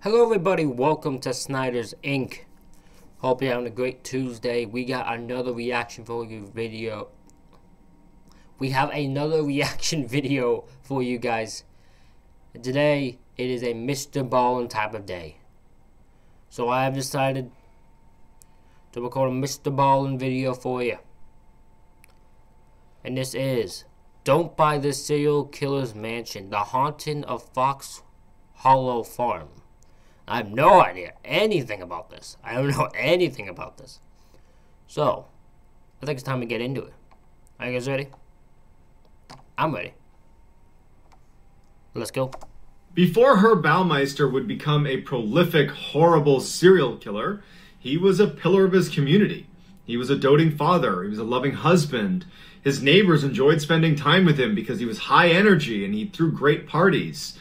Hello everybody, welcome to Snyder's Inc. Hope you're having a great Tuesday. We got another reaction for you video. We have another reaction video for you guys. Today, it is a Mr. Ballen type of day. So I have decided to record a Mr. Ballen video for you. And this is, Don't Buy the Serial Killer's Mansion, The Haunting of Fox Hollow Farm. I have no idea anything about this. I don't know anything about this. So, I think it's time to get into it. Are you guys ready? I'm ready. Let's go. Before Herb Baumeister would become a prolific, horrible serial killer, he was a pillar of his community. He was a doting father. He was a loving husband. His neighbors enjoyed spending time with him because he was high energy and he threw great parties.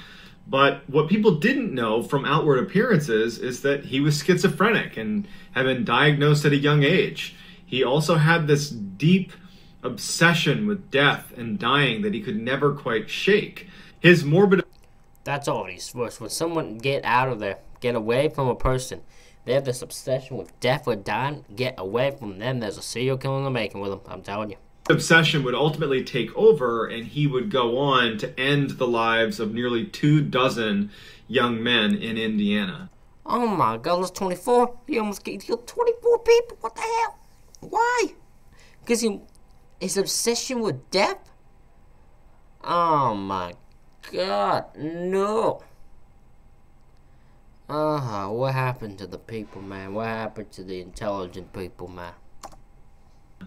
But what people didn't know from outward appearances is that he was schizophrenic and had been diagnosed at a young age. He also had this deep obsession with death and dying that he could never quite shake. His morbid... That's always worse. When someone get out of there, get away from a person, they have this obsession with death or dying, get away from them. There's a serial killer in the making with them, I'm telling you. Obsession would ultimately take over, and he would go on to end the lives of nearly 24 young men in Indiana. Oh my God, that's 24. He almost killed 24 people. What the hell? Why? Because his obsession with death? Oh my God, no. What happened to the people, man? What happened to the intelligent people, man?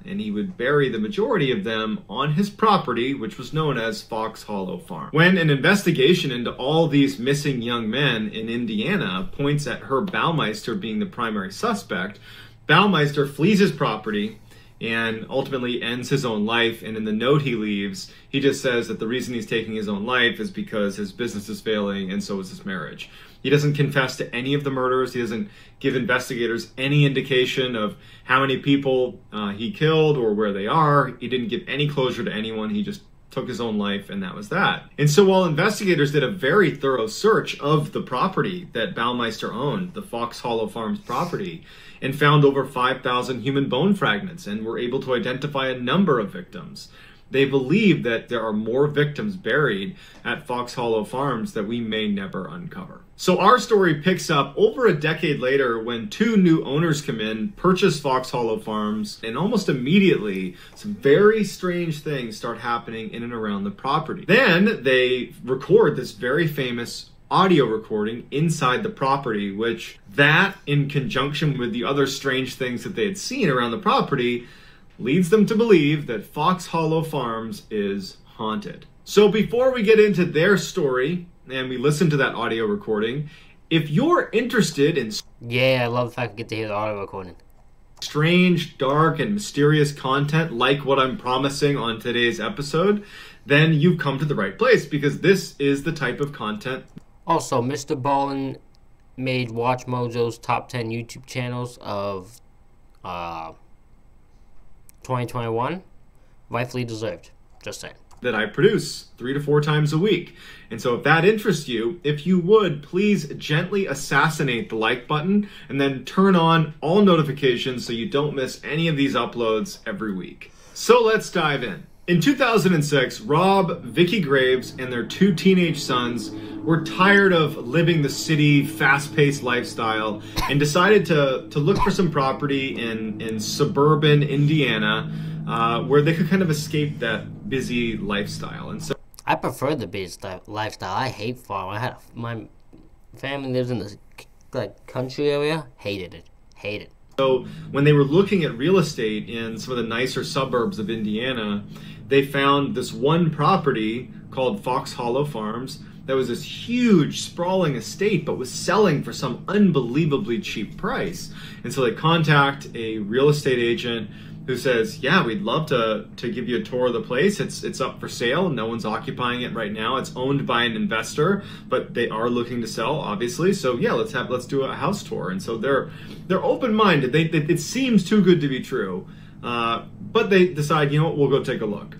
And he would bury the majority of them on his property, which was known as Fox Hollow Farm. When an investigation into all these missing young men in Indiana points at Herb Baumeister being the primary suspect, Baumeister flees his property and ultimately ends his own life. And in the note he leaves, he just says that the reason he's taking his own life is because his business is failing and so is his marriage. He doesn't confess to any of the murders. He doesn't give investigators any indication of how many people he killed or where they are. He didn't give any closure to anyone. He just took his own life, and that was that. And so while investigators did a very thorough search of the property that Baumeister owned, the Fox Hollow Farms property, and found over 5,000 human bone fragments and were able to identify a number of victims, they believe that there are more victims buried at Fox Hollow Farms that we may never uncover. So our story picks up over a decade later when two new owners come in, purchase Fox Hollow Farms, and almost immediately some very strange things start happening in and around the property. Then they record this very famous audio recording inside the property, which that in conjunction with the other strange things that they had seen around the property leads them to believe that Fox Hollow Farms is haunted. So before we get into their story and we listen to that audio recording, if you're interested in... Yeah, I love the fact I get to hear the audio recording. Strange, dark, and mysterious content like what I'm promising on today's episode, then you've come to the right place because this is the type of content. Also, Mr. Ballen made Watch Mojo's top 10 YouTube channels of 2021. Rightfully deserved. Just saying. That I produce 3 to 4 times a week. And so if that interests you, if you would, please gently assassinate the like button and then turn on all notifications so you don't miss any of these uploads every week. So let's dive in. In 2006, Rob, Vicky Graves, and their 2 teenage sons were tired of living the city, fast-paced lifestyle and decided to look for some property in suburban Indiana where they could kind of escape that busy lifestyle. And so I prefer the busy lifestyle. I hate farm. My family lives in this country area. Hated it. Hate it. So when they were looking at real estate in some of the nicer suburbs of Indiana, they found this one property called Fox Hollow Farms that was this huge, sprawling estate, but was selling for some unbelievably cheap price. And so they contact a real estate agent who says, yeah, we'd love to give you a tour of the place. It's up for sale. No one's occupying it right now. It's owned by an investor, but they are looking to sell, obviously. So yeah, let's do a house tour. And so they're open-minded. It seems too good to be true, but they decide, you know what, we'll go take a look.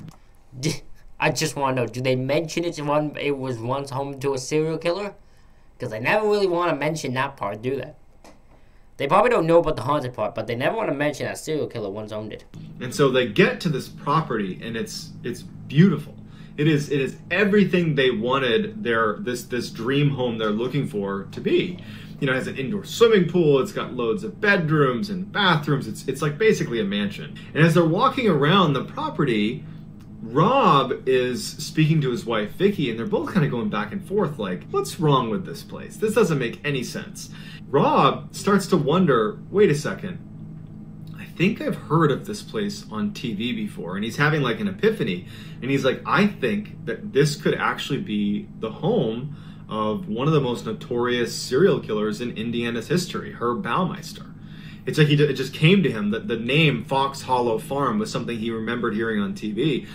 I just want to know, do they mention it was once home to a serial killer? Because they never really want to mention that part, do they? They probably don't know about the haunted part, but they never want to mention that serial killer once owned it. And so they get to this property, and it's beautiful. It is everything they wanted this dream home they're looking for to be. You know, it has an indoor swimming pool. It's got loads of bedrooms and bathrooms. It's like basically a mansion. And as they're walking around the property, Rob is speaking to his wife, Vicky, and they're both kind of going back and forth like, what's wrong with this place? This doesn't make any sense. Rob starts to wonder, wait a second, I think I've heard of this place on TV before. And he's having like an epiphany. And he's like, I think that this could actually be the home of one of the most notorious serial killers in Indiana's history, Herb Baumeister. It's like it just came to him that the name Fox Hollow Farm was something he remembered hearing on TV.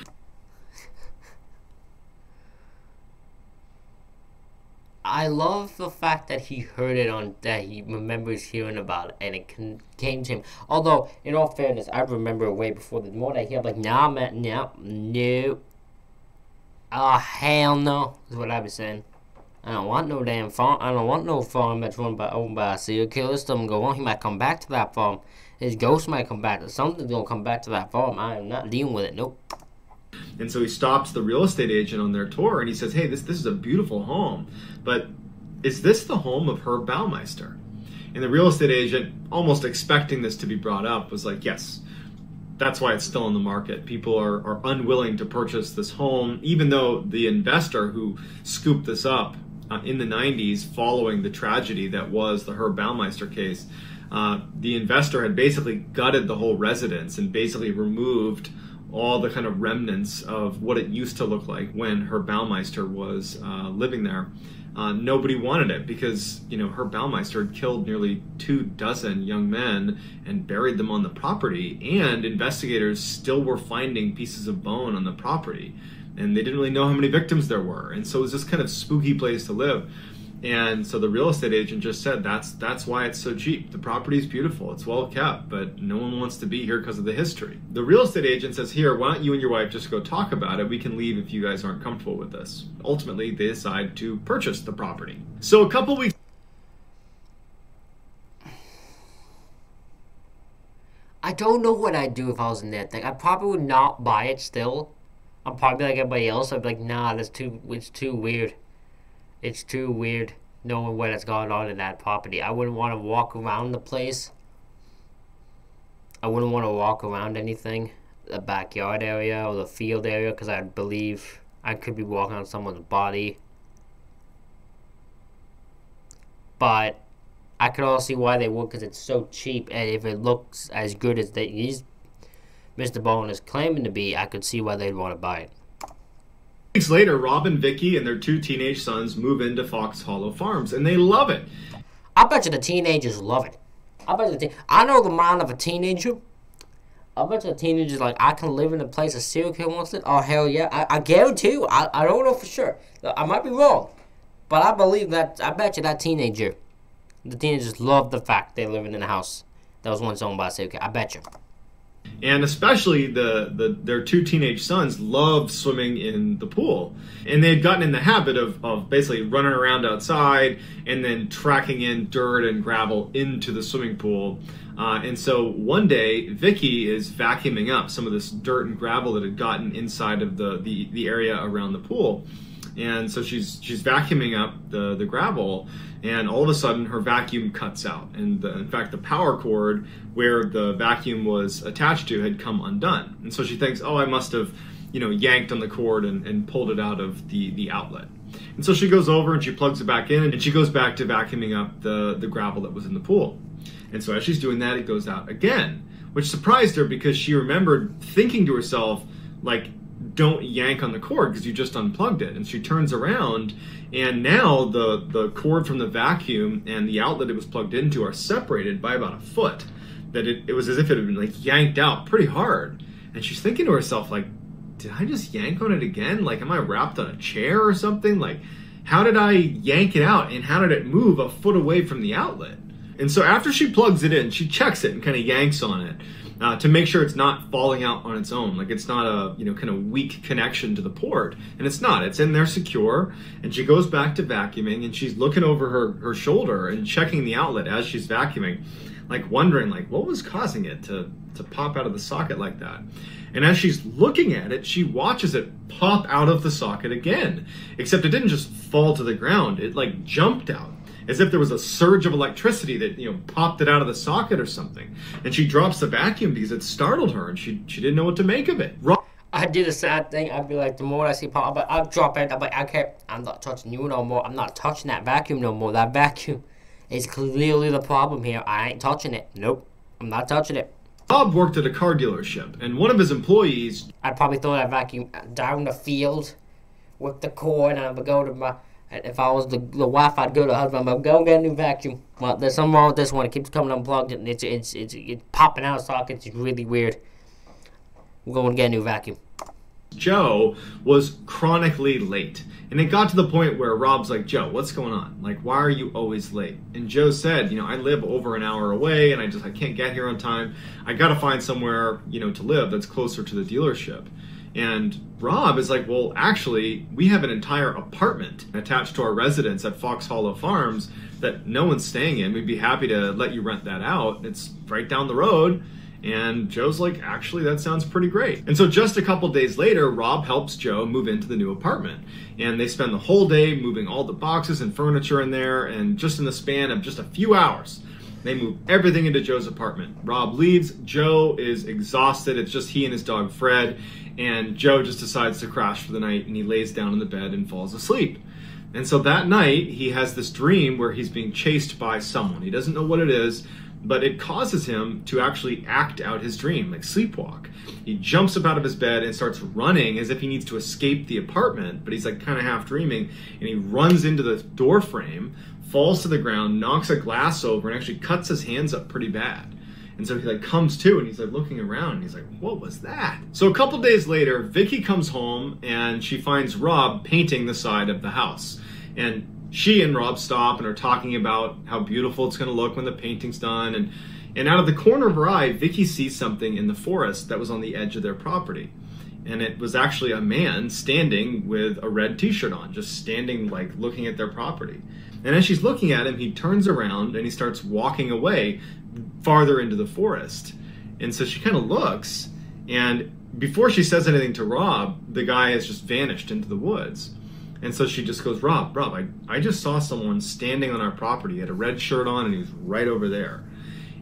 I love the fact that he heard it that he remembers hearing about it, and it came to him. Although, in all fairness, I remember it way before. The more that I hear, I'm like, nah, man, no. Oh, hell no, is what I be saying. I don't want no damn farm. I don't want no farm that's owned by a serial killer. Something go on. He might come back to that farm. His ghost might come back. Something's gonna come back to that farm. I am not dealing with it. Nope. And so he stops the real estate agent on their tour, and he says, hey, this is a beautiful home, but is this the home of Herb Baumeister? And the real estate agent, almost expecting this to be brought up, was like, yes, that's why it's still on the market. People are unwilling to purchase this home, even though the investor who scooped this up in the 90s following the tragedy that was the Herb Baumeister case, the investor had basically gutted the whole residence and basically removed all the kind of remnants of what it used to look like when Herb Baumeister was living there. Nobody wanted it because, you know, Herb Baumeister had killed nearly 24 young men and buried them on the property, and investigators still were finding pieces of bone on the property, and they didn't really know how many victims there were, and so it was this kind of spooky place to live. And so the real estate agent just said, that's why it's so cheap. The property is beautiful, it's well kept, but no one wants to be here because of the history. The real estate agent says, here, why don't you and your wife just go talk about it? We can leave if you guys aren't comfortable with this. Ultimately, they decide to purchase the property. So a couple weeks... I don't know what I'd do if I was in that thing. I probably would not buy it still. I'd probably be like everybody else. I'd be like, nah, it's too weird. It's too weird knowing what has gone on in that property. I wouldn't want to walk around the place. I wouldn't want to walk around anything, the backyard area or the field area, because I believe I could be walking on someone's body. But I could also see why they would, because it's so cheap, and if it looks as good as Mr. Ballen is claiming to be, I could see why they'd want to buy it. Weeks later, Rob and Vicky and their 2 teenage sons move into Fox Hollow Farms, and they love it. I bet you the teenagers love it. I know the mind of a teenager. I bet you the teenager's like, I can live in a place a serial killer wants it. Oh, hell yeah. I guarantee you. I don't know for sure. I might be wrong. But I believe that. I bet you that teenager. The teenagers love the fact they're living in a house that was once owned by a serial killer. I bet you. And especially their 2 teenage sons loved swimming in the pool. And they had gotten in the habit of basically running around outside and then tracking in dirt and gravel into the swimming pool. And so one day, Vicky is vacuuming up some of this dirt and gravel that had gotten inside of the area around the pool. And so she's vacuuming up the gravel, and all of a sudden her vacuum cuts out. And in fact, the power cord where the vacuum was attached to had come undone. And so she thinks, oh, I must have, yanked on the cord and pulled it out of the outlet. And so she goes over and she plugs it back in, and she goes back to vacuuming up the gravel that was in the pool. And so as she's doing that, it goes out again, which surprised her because she remembered thinking to herself, like, don't yank on the cord because you just unplugged it. And she turns around, and now the cord from the vacuum and the outlet it was plugged into are separated by about a foot. That it was as if it had been like yanked out pretty hard. And she's thinking to herself, like, did I just yank on it again? Like, am I wrapped on a chair or something? Like, how did I yank it out, and how did it move a foot away from the outlet? And so after she plugs it in, she checks it and kind of yanks on it. to make sure it's not falling out on its own. Like it's not a, kind of weak connection to the port. And it's not. It's in there secure. And she goes back to vacuuming, and she's looking over her shoulder and checking the outlet as she's vacuuming, like wondering like what was causing it to pop out of the socket like that. And as she's looking at it, she watches it pop out of the socket again, except it didn't just fall to the ground. It like jumped out, as if there was a surge of electricity that, popped it out of the socket or something. And she drops the vacuum because it startled her, and she didn't know what to make of it. I'd do the sad thing. I'd be like, the more I see pop, I'd drop it. I'm like, okay, I'm not touching you no more. I'm not touching that vacuum no more. That vacuum is clearly the problem here. I ain't touching it. Nope, I'm not touching it. Bob worked at a car dealership, and one of his employees... I'd probably throw that vacuum down the field with the cord, and I would go to my... If I was the wife, I'd go to the husband, I'd go get a new vacuum. Well, there's something wrong with this one. It keeps coming unplugged, and it's popping out of sockets. It's really weird. We're going to get a new vacuum. Joe was chronically late. And it got to the point where Rob's like, Joe, what's going on? Like, why are you always late? And Joe said, I live over an hour away, and I can't get here on time. I got to find somewhere, to live that's closer to the dealership. And Rob is like, well, actually, we have an entire apartment attached to our residence at Fox Hollow Farms that no one's staying in. We'd be happy to let you rent that out. It's right down the road. And Joe's like, actually, that sounds pretty great. And so just a couple days later, Rob helps Joe move into the new apartment. And they spend the whole day moving all the boxes and furniture in there. And just in the span of just a few hours, they move everything into Joe's apartment. Rob leaves. Joe is exhausted. It's just he and his dog, Fred. And Joe just decides to crash for the night, and he lays down in the bed and falls asleep. And so that night, he has this dream where he's being chased by someone. He doesn't know what it is, but it causes him to actually act out his dream, like sleepwalk. He jumps up out of his bed and starts running as if he needs to escape the apartment, but he's like kind of half dreaming, and he runs into the door frame, falls to the ground, knocks a glass over, and actually cuts his hands up pretty bad. And so he like comes to, and he's like looking around, and he's like, what was that? So a couple days later, Vicky comes home, and she finds Rob painting the side of the house. And she and Rob stop and are talking about how beautiful it's going to look when the painting's done. And out of the corner of her eye, Vicky sees something in the forest that was on the edge of their property. And it was actually a man standing with a red t-shirt on, just standing like looking at their property. And as she's looking at him, he turns around and he starts walking away farther into the forest. And so she kind of looks, and before she says anything to Rob, the guy has just vanished into the woods. And so she just goes, Rob, I just saw someone standing on our property. He had a red shirt on, and he was right over there.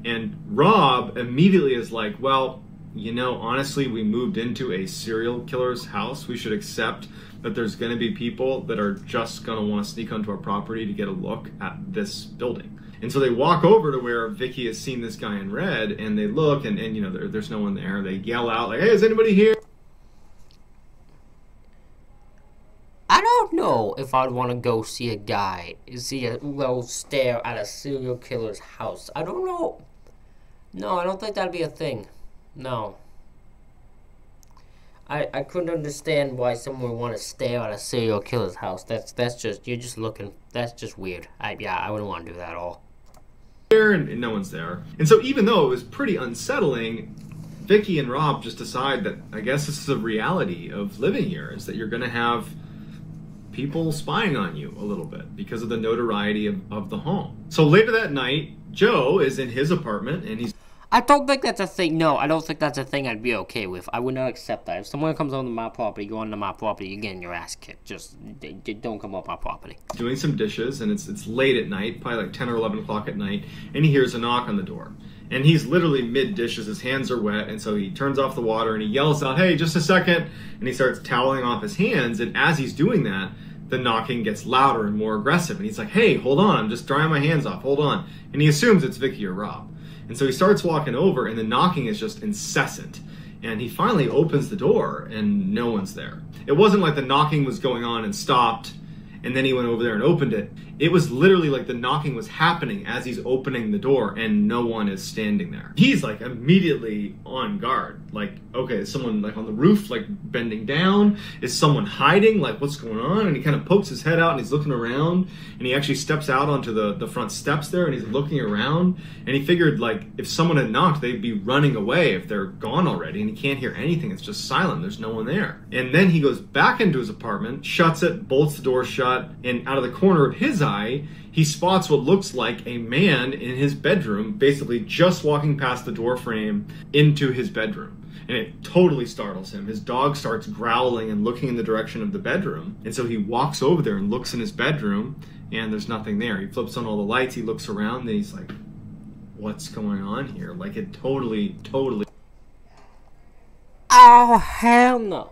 And Rob immediately is like, well, honestly, we moved into a serial killer's house. We should accept that there's going to be people that are just going to want to sneak onto our property to get a look at this building. And so they walk over to where Vicky has seen this guy in red, and they look, and there's no one there. They yell out, like, hey, is anybody here? I don't know if I'd want to go see a little stare at a serial killer's house. I don't know. No, I don't think that'd be a thing. No. I couldn't understand why someone would want to stare at a serial killer's house. That's just, you're just looking, that's just weird. I wouldn't want to do that at all. And no one's there. And so even though it was pretty unsettling, Vicky and Rob just decide that I guess this is a reality of living here, is that you're going to have people spying on you a little bit because of the notoriety of the home. So later that night, Joe is in his apartment, and I don't think that's a thing. No, I don't think that's a thing I'd be okay with. I would not accept that. If someone comes onto my property, go onto my property, you're getting your ass kicked. Just don't come up my property. Doing some dishes, and it's late at night, probably like 10 or 11 o'clock at night, and he hears a knock on the door. And he's literally mid-dishes, his hands are wet, and so he turns off the water, and he yells out, hey, just a second, and he starts toweling off his hands, and as he's doing that, the knocking gets louder and more aggressive, and he's like, hey, hold on, I'm just drying my hands off, hold on. And he assumes it's Vicky or Rob. And so he starts walking over, and the knocking is just incessant. And he finally opens the door, and no one's there. It wasn't like the knocking was going on and stopped, and then he went over there and opened it. It was literally like the knocking was happening as he's opening the door, and no one is standing there. He's like immediately on guard. like, okay, is someone like on the roof, like bending down? Is someone hiding? Like, what's going on? And he kind of pokes his head out and he's looking around, and he actually steps out onto the front steps there, and he's looking around, and he figured like if someone had knocked, they'd be running away if they're gone already, and he can't hear anything. It's just silent. There's no one there. And then he goes back into his apartment, shuts it, bolts the door shut, and out of the corner of his eye, he spots what looks like a man in his bedroom, basically just walking past the door frame into his bedroom. And it totally startles him. His dog starts growling and looking in the direction of the bedroom. And so he walks over there and looks in his bedroom, and there's nothing there. He flips on all the lights, he looks around, and he's like, what's going on here? Like, it totally... Oh, hell no.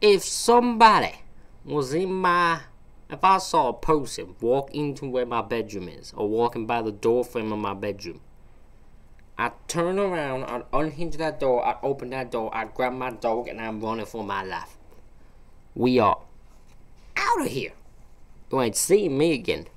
If somebody was if I saw a person walk into where my bedroom is, or walking by the door frame of my bedroom, I'd turn around, I'd unhinge that door, I'd open that door, I'd grab my dog, and I'm running for my life. We are out of here. You ain't seeing me again.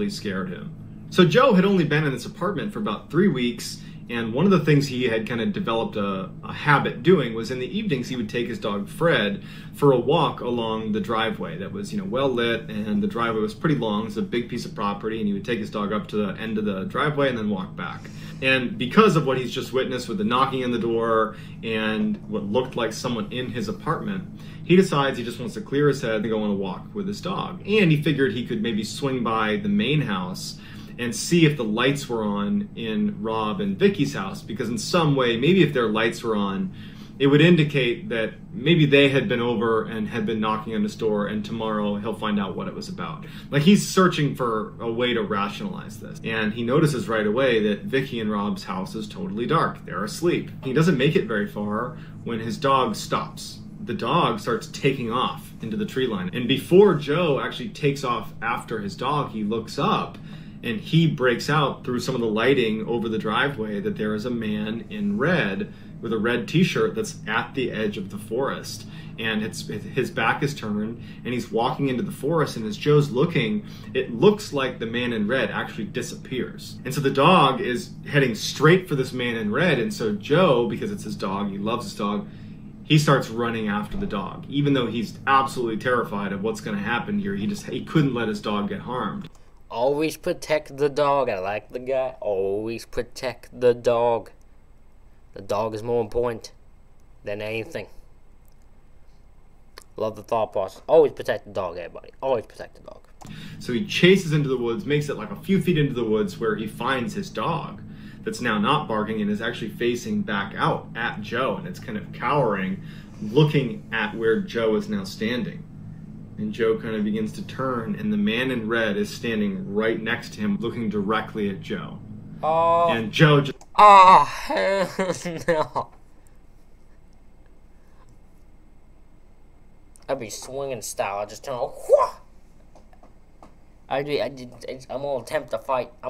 Scared him. So Joe had only been in this apartment for about 3 weeks, and one of the things he had kind of developed a habit doing was in the evenings he would take his dog Fred for a walk along the driveway that was, well lit, and the driveway was pretty long. It's a big piece of property, and he would take his dog up to the end of the driveway and then walk back. And because of what he's just witnessed with the knocking on the door and what looked like someone in his apartment, he decides he just wants to clear his head and go on a walk with his dog. And he figured he could maybe swing by the main house and see if the lights were on in Rob and Vicky's house, because in some way, maybe if their lights were on, it would indicate that maybe they had been over and had been knocking on his door, and tomorrow he'll find out what it was about. Like, he's searching for a way to rationalize this. And he notices right away that Vicky and Rob's house is totally dark. They're asleep. He doesn't make it very far when his dog stops. The dog starts taking off into the tree line. And before Joe actually takes off after his dog, he looks up and he breaks out through some of the lighting over the driveway that there is a man in red with a red t-shirt that's at the edge of the forest. And his back is turned and he's walking into the forest, and as Joe's looking, it looks like the man in red actually disappears. And so the dog is heading straight for this man in red, and so Joe, because it's his dog, he loves his dog, he starts running after the dog. Even though he's absolutely terrified of what's going to happen here, he couldn't let his dog get harmed. Always protect the dog. I like the guy. Always protect the dog. The dog is more important than anything. Love the thought process. Always protect the dog, everybody. Always protect the dog. So he chases into the woods, makes it like a few feet into the woods, where he finds his dog that's now not barking and is actually facing back out at Joe, and it's kind of cowering, looking at where Joe is now standing. And Joe kind of begins to turn, and the man in red is standing right next to him, looking directly at Joe. Oh. And Joe just... Oh, hell no. I'd be swinging style. I just turn on. I'm gonna attempt to fight. I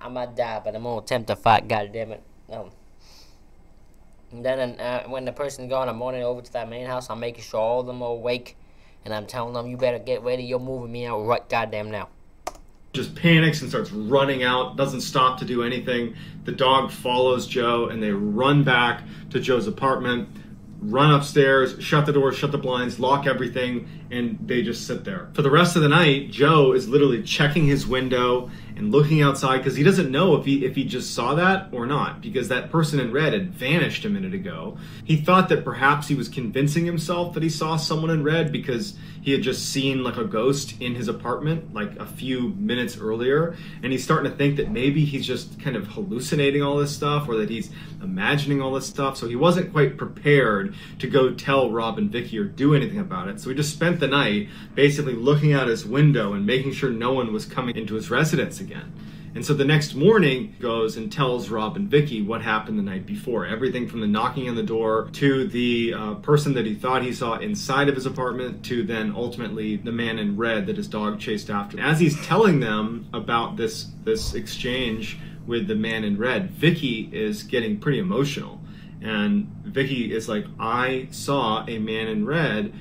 might die, but I'm gonna attempt to fight. God damn it. And then when the person's gone, I'm running over to that main house. I'm making sure all of them are awake, and I'm telling them, "You better get ready. You're moving me out right goddamn now." Just panics and starts running out. Doesn't stop to do anything. The dog follows Joe, and they run back to Joe's apartment. Run upstairs, shut the doors, shut the blinds, lock everything, and they just sit there. For the rest of the night, Joe is literally checking his window and looking outside, because he doesn't know if he just saw that or not, because that person in red had vanished a minute ago. He thought that perhaps he was convincing himself that he saw someone in red because he had just seen like a ghost in his apartment like a few minutes earlier, and he's starting to think that maybe he's just kind of hallucinating all this stuff, or that he's imagining all this stuff. So he wasn't quite prepared to go tell Rob and Vicky or do anything about it. So he just spent the night basically looking out his window and making sure no one was coming into his residence again. And so the next morning, he goes and tells Rob and Vicky what happened the night before. Everything from the knocking on the door to the person that he thought he saw inside of his apartment, to then ultimately the man in red that his dog chased after. As he's telling them about this exchange with the man in red, Vicky is getting pretty emotional. And Vicky is like, "I saw a man in red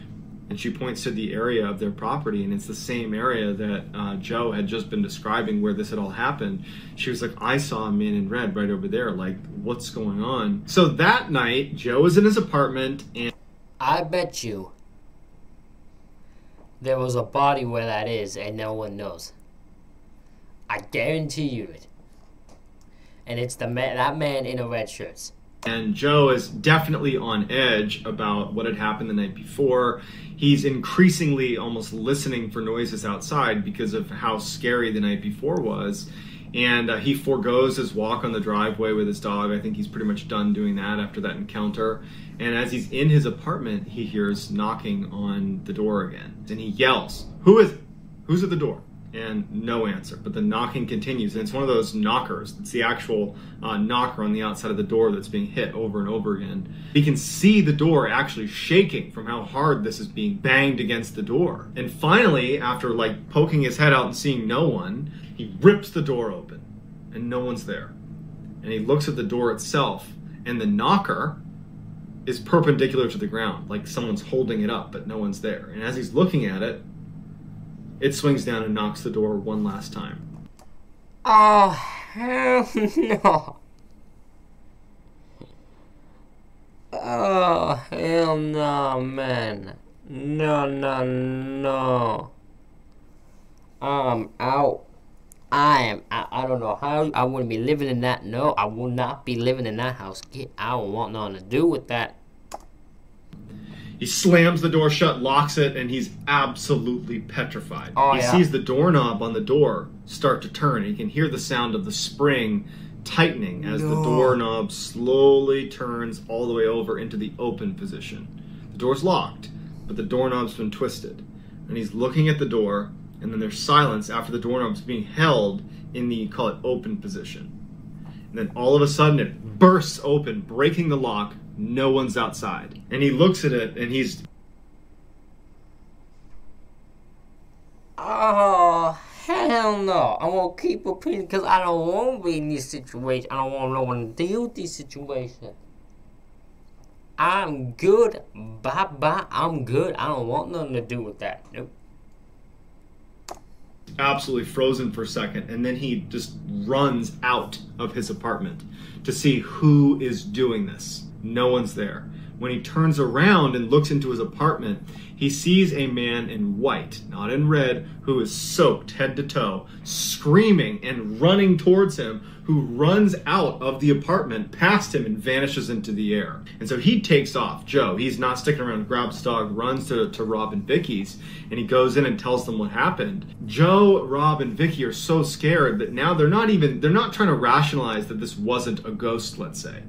And she points to the area of their property, and it's the same area that Joe had just been describing where this had all happened. She was like, I saw a man in red right over there. Like, what's going on? So that night, Joe is in his apartment, and I bet you there was a body where that is, and no one knows. I guarantee you it. And it's that man in a red shirt. And Joe is definitely on edge about what had happened the night before. He's increasingly almost listening for noises outside because of how scary the night before was. And he forgoes his walk on the driveway with his dog. I think he's pretty much done doing that after that encounter. And as he's in his apartment, he hears knocking on the door again. And he yells, "Who is it? Who's at the door?" And no answer, but the knocking continues, and it's one of those knockers. It's the actual knocker on the outside of the door that's being hit over and over again. He can see the door actually shaking from how hard this is being banged against the door. And finally, after like poking his head out and seeing no one, he rips the door open, and no one's there. And he looks at the door itself, and the knocker is perpendicular to the ground, like someone's holding it up, but no one's there. And as he's looking at it, it swings down and knocks the door one last time. Oh, hell no. Oh, hell no, man. No. I'm out. I don't know how I wouldn't be living in that. No, I will not be living in that house. I don't want nothing to do with that. He slams the door shut, locks it, and he's absolutely petrified. He sees the doorknob on the door start to turn. He can hear the sound of the spring tightening as the doorknob slowly turns all the way over into the open position. The door's locked, but the doorknob's been twisted. And he's looking at the door, and then there's silence after the doorknob's being held in the, call it, open position. And then all of a sudden it bursts open, breaking the lock. No one's outside. And he looks at it, and he's... Oh, hell no. I won't keep repeating because I don't want to be in this situation. I don't want no one to deal with this situation. I'm good. Bye-bye. I'm good. I don't want nothing to do with that. Nope. Absolutely frozen for a second, and then he just runs out of his apartment to see who is doing this. No one's there. When he turns around and looks into his apartment, he sees a man in white, not in red, who is soaked head to toe, screaming and running towards him, who runs out of the apartment past him and vanishes into the air. And so he takes off. Joe, he's not sticking around, grabs his dog, runs to Rob and Vicky's, and he goes in and tells them what happened. Joe, Rob, and Vicky are so scared that now they're not trying to rationalize that this wasn't a ghost, let's say.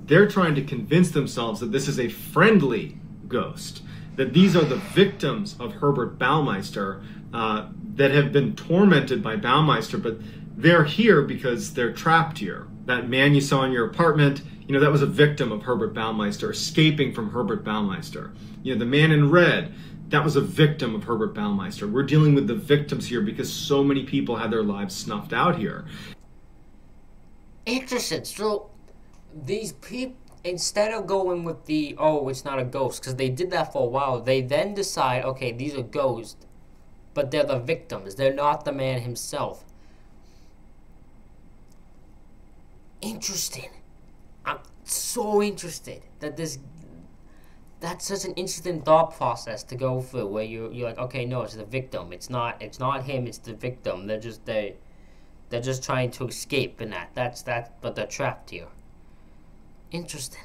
They're trying to convince themselves that this is a friendly ghost, that these are the victims of Herbert Baumeister that have been tormented by Baumeister, but they're here because they're trapped here. That man you saw in your apartment, that was a victim of Herbert Baumeister, escaping from Herbert Baumeister. The man in red, that was a victim of Herbert Baumeister. We're dealing with the victims here because so many people had their lives snuffed out here. Interesting. So these people, instead of going with the, oh, it's not a ghost, because they did that for a while, they then decide, okay, these are ghosts, but they're the victims. They're not the man himself. Interesting. I'm so interested that that's such an interesting thought process to go through, where you're like, okay, no, it's the victim. It's not him, it's the victim. They're just trying to escape, and but they're trapped here. Interesting.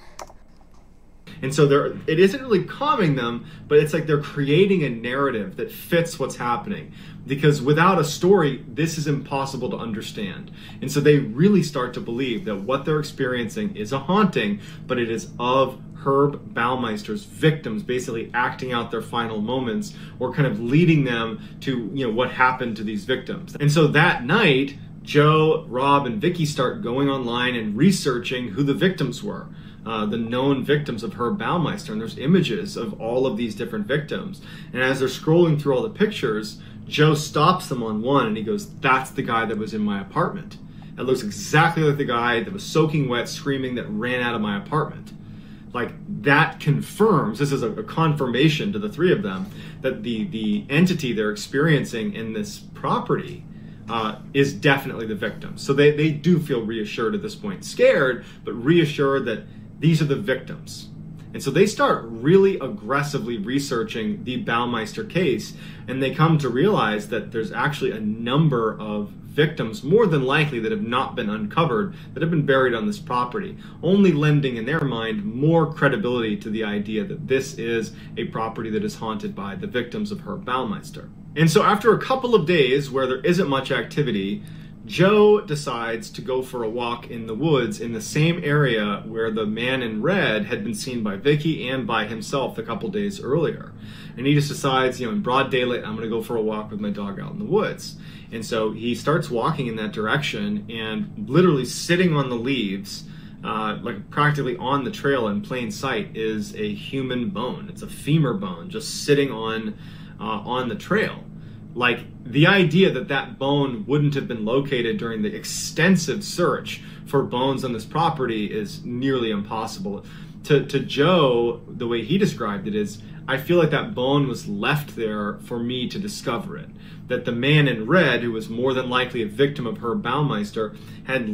And so it isn't really calming them, but it's like they're creating a narrative that fits what's happening. Because without a story, this is impossible to understand. And so they really start to believe that what they're experiencing is a haunting, but it is of Herb Baumeister's victims basically acting out their final moments, or kind of leading them to, what happened to these victims. And so that night, Joe, Rob, and Vicky start going online and researching who the victims were, the known victims of Herb Baumeister. And there's images of all of these different victims. And as they're scrolling through all the pictures, Joe stops them on one and he goes, "That's the guy that was in my apartment. It looks exactly like the guy that was soaking wet, screaming, that ran out of my apartment." like that confirms, this is a confirmation to the three of them, that the entity they're experiencing in this property is definitely the victim. So they do feel reassured at this point, scared, but reassured that these are the victims. And so they start really aggressively researching the Baumeister case, and they come to realize that there's actually a number of victims, more than likely, that have not been uncovered, that have been buried on this property, only lending in their mind more credibility to the idea that this is a property that is haunted by the victims of Herb Baumeister. And so after a couple of days where there isn't much activity, Joe decides to go for a walk in the woods in the same area where the man in red had been seen by Vicky and by himself a couple days earlier. And he just decides, in broad daylight, I'm going to go for a walk with my dog out in the woods. And so he starts walking in that direction, and literally sitting on the leaves, like practically on the trail in plain sight, is a human bone. It's a femur bone just sitting on the trail. Like, the idea that that bone wouldn't have been located during the extensive search for bones on this property is nearly impossible. To Joe, the way he described it is, I feel like that bone was left there for me to discover it. That the man in red, who was more than likely a victim of Herb Baumeister, had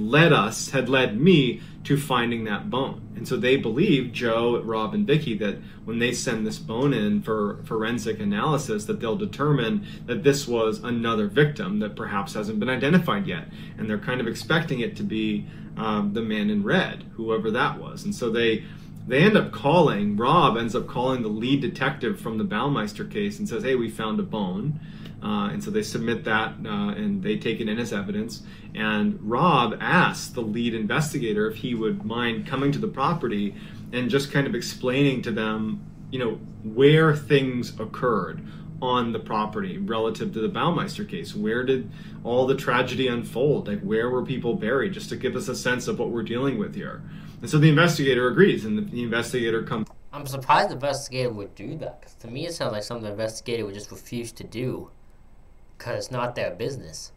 led me to finding that bone. And so they believe, Joe, Rob, and Vicky, that when they send this bone in for forensic analysis, that they'll determine that this was another victim that perhaps hasn't been identified yet. And they're kind of expecting it to be the man in red, whoever that was. And so they end up calling, Rob ends up calling the lead detective from the Baumeister case and says, hey, we found a bone. And so they submit that and they take it in as evidence. And Rob asks the lead investigator if he would mind coming to the property and just kind of explaining to them, where things occurred on the property relative to the Baumeister case. Where did all the tragedy unfold? Like, where were people buried? Just to give us a sense of what we're dealing with here. And so the investigator agrees, and the investigator comes. I'm surprised the investigator would do that, because to me it sounds like something the investigator would just refuse to do, because it's not their business.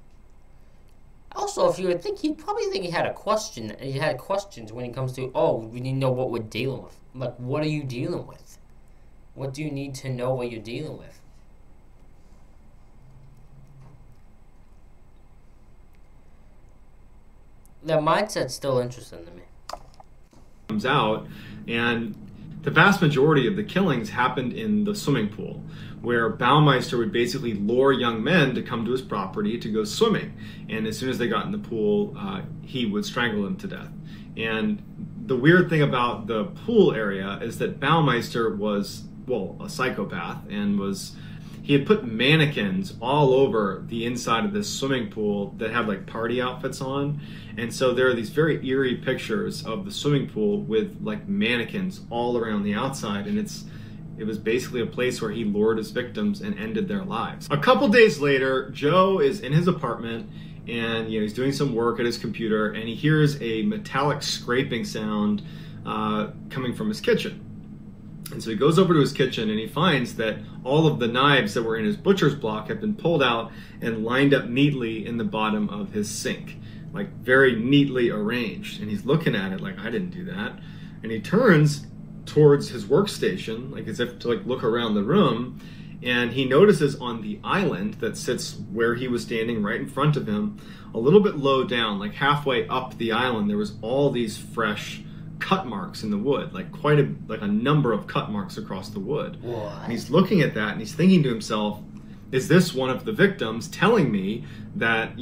Also, if you would think, you'd probably think he had a question. He had questions when it comes to, we need to know what we're dealing with. Like, what are you dealing with? What do you need to know what you're dealing with? Their mindset's still interesting to me. Comes out, and the vast majority of the killings happened in the swimming pool, where Baumeister would basically lure young men to come to his property to go swimming. And as soon as they got in the pool, he would strangle them to death. And the weird thing about the pool area is that Baumeister was, a psychopath, and he had put mannequins all over the inside of this swimming pool that had like party outfits on. And so there are these very eerie pictures of the swimming pool with like mannequins all around the outside, and it was basically a place where he lured his victims and ended their lives. A couple days later, Joe is in his apartment, and he's doing some work at his computer, and he hears a metallic scraping sound coming from his kitchen. And so he goes over to his kitchen, and he finds that all of the knives that were in his butcher's block have been pulled out and lined up neatly in the bottom of his sink, like very neatly arranged. And he's looking at it like, I didn't do that. And he turns towards his workstation, like as if to look around the room, and he notices on the island that sits where he was standing right in front of him, a little bit low down, like halfway up the island, there was all these fresh cut marks in the wood, like a number of cut marks across the wood. What? And he's looking at that, and he's thinking to himself, is this one of the victims telling me that,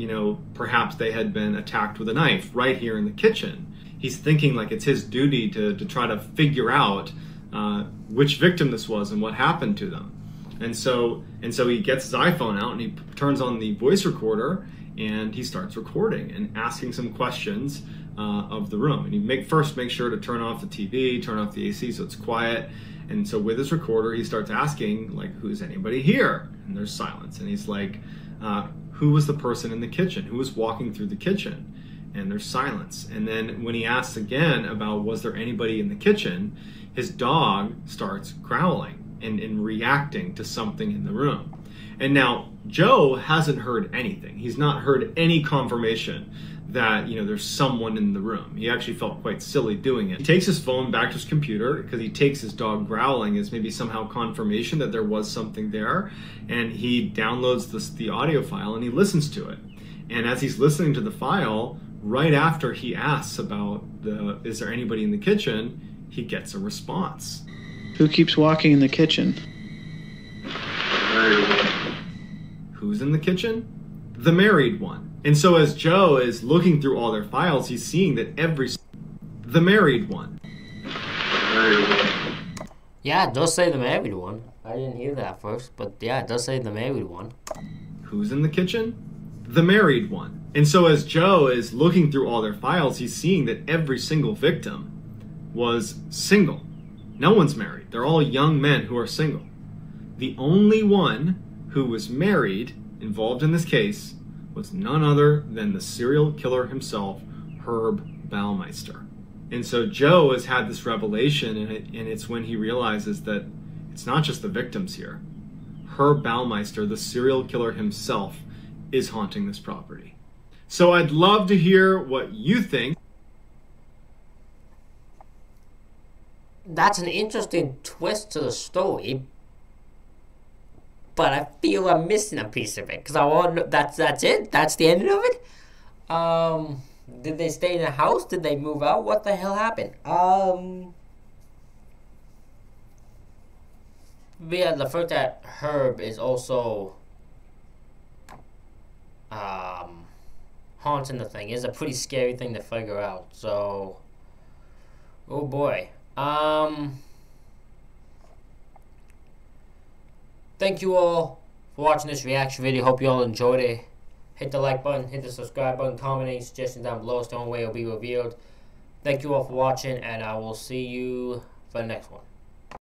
perhaps they had been attacked with a knife right here in the kitchen? He's thinking like it's his duty to try to figure out which victim this was and what happened to them. And so he gets his iPhone out, and he turns on the voice recorder, and he starts recording and asking some questions of the room. And he first make sure to turn off the TV, turn off the AC so it's quiet. And so with his recorder, he starts asking, like, who's anybody here? And there's silence. And he's like, who was the person in the kitchen? Who was walking through the kitchen? And there's silence. And then when he asks again about was there anybody in the kitchen, his dog starts growling. and reacting to something in the room. And now Joe hasn't heard anything. He's not heard any confirmation that, there's someone in the room. He actually felt quite silly doing it. He takes his phone back to his computer because he takes his dog growling as maybe somehow confirmation that there was something there. And he downloads the audio file and he listens to it. And as he's listening to the file, right after he asks about is there anybody in the kitchen, he gets a response. Who keeps walking in the kitchen? Who's in the kitchen? The married one. And so as Joe is looking through all their files, he's seeing that the married one. Yeah, it does say the married one. I didn't hear that first, but yeah, it does say the married one. Who's in the kitchen? The married one. And so as Joe is looking through all their files, he's seeing that every single victim was single. No one's married. They're all young men who are single. The only one who was married, involved in this case, was none other than the serial killer himself, Herb Baumeister. And so Joe has had this revelation, and it's when he realizes that it's not just the victims here. Herb Baumeister, the serial killer himself, is haunting this property. So I'd love to hear what you think. That's an interesting twist to the story, but I feel I'm missing a piece of it because I want to know, that's it. That's the end of it. Did they stay in the house? Did they move out? What the hell happened? Yeah, the fact that Herb is also haunting the thing is a pretty scary thing to figure out. So, oh boy. Thank you all for watching this reaction video. Hope you all enjoyed it. Hit the like button, hit the subscribe button, comment any suggestions down below. Stone way will be revealed. Thank you all for watching, and I will see you for the next one.